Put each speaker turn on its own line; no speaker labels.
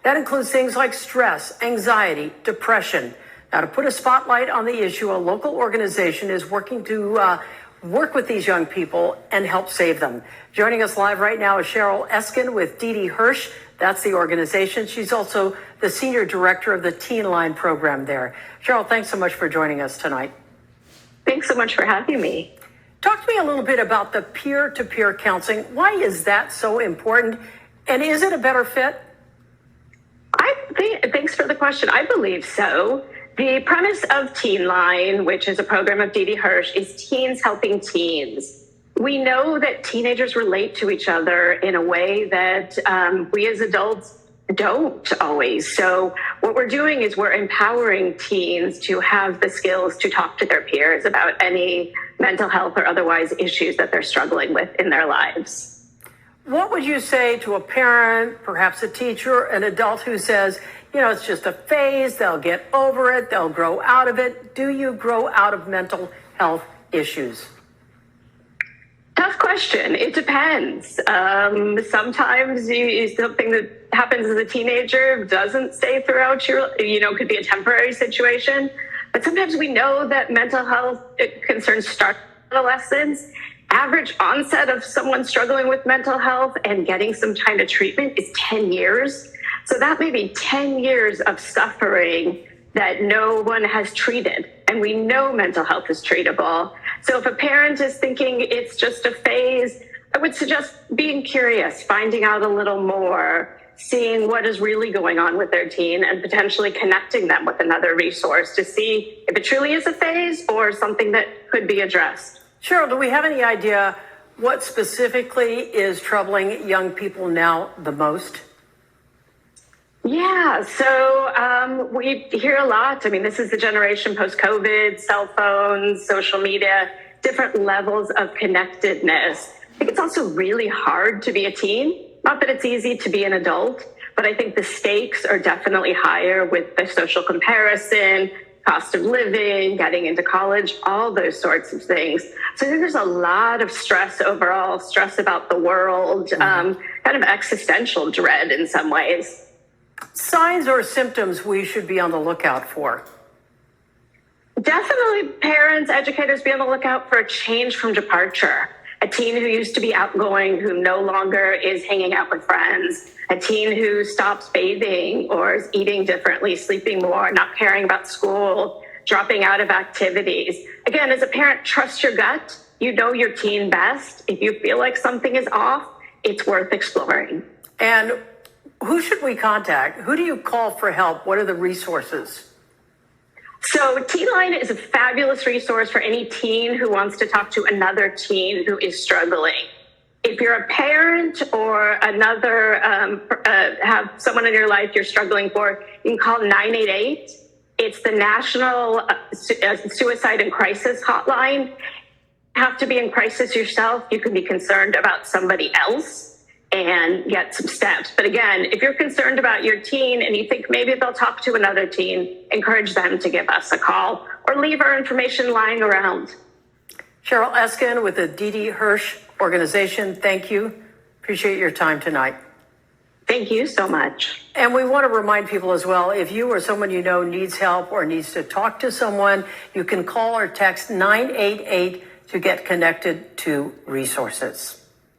That includes things like stress, anxiety, depression. Now, to put a spotlight on the issue, a local organization is working to work with these young people and help save them. Joining us live right now is Cheryl Eskin with Dee Hirsch. That's the organization. She's also the senior director of the Teen Line program there. Cheryl, thanks so much for joining us tonight.
Thanks so much for having me.
Talk to me a little bit about the peer-to-peer counseling. Why is that so important? And is it a better fit?
Thanks for the question. I believe so. The premise of Teen Line, which is a program of Dee Hirsch, is teens helping teens. We know that teenagers relate to each other in a way that we as adults don't always. So what we're doing is we're empowering teens to have the skills to talk to their peers about any mental health or otherwise issues that they're struggling with in their lives.
What would you say to a parent, perhaps a teacher, an adult who says, it's just a phase, they'll get over it, they'll grow out of it? Do you grow out of mental health issues?
Tough question. It depends. Sometimes something that happens as a teenager doesn't stay throughout could be a temporary situation. But sometimes we know that mental health concerns start in adolescence. Average onset of someone struggling with mental health and getting some kind of treatment is 10 years. So that may be 10 years of suffering that no one has treated. And we know mental health is treatable. So if a parent is thinking it's just a phase, I would suggest being curious, finding out a little more, seeing what is really going on with their teen and potentially connecting them with another resource to see if it truly is a phase or something that could be addressed.
Cheryl, do we have any idea what specifically is troubling young people now the most?
Yeah, so we hear a lot. I mean, this is the generation post-COVID, cell phones, social media, different levels of connectedness. I think it's also really hard to be a teen. Not that it's easy to be an adult, but I think the stakes are definitely higher with the social comparison, cost of living, getting into college, all those sorts of things. So I think there's a lot of stress overall, stress about the world, kind of existential dread in some ways.
Signs or symptoms we should be on the lookout for?
Definitely parents, educators be on the lookout for a change from departure. A teen who used to be outgoing, who no longer is hanging out with friends. A teen who stops bathing or is eating differently, sleeping more, not caring about school, dropping out of activities. Again, as a parent, trust your gut. You know your teen best. If you feel like something is off, it's worth exploring.
And who should we contact? Who do you call for help? What are the resources?
So Teen Line is a fabulous resource for any teen who wants to talk to another teen who is struggling. If you're a parent or another, have someone in your life you're struggling for, you can call 988. It's the National Suicide and Crisis Hotline. You have to be in crisis yourself. You can be concerned about somebody else and get some steps. But again, if you're concerned about your teen and you think maybe they'll talk to another teen, encourage them to give us a call or leave our information lying around.
Cheryl Eskin with the Dee Hirsch organization, thank you. Appreciate your time tonight.
Thank you so much.
And we want to remind people as well, if you or someone you know needs help or needs to talk to someone, you can call or text 988 to get connected to resources.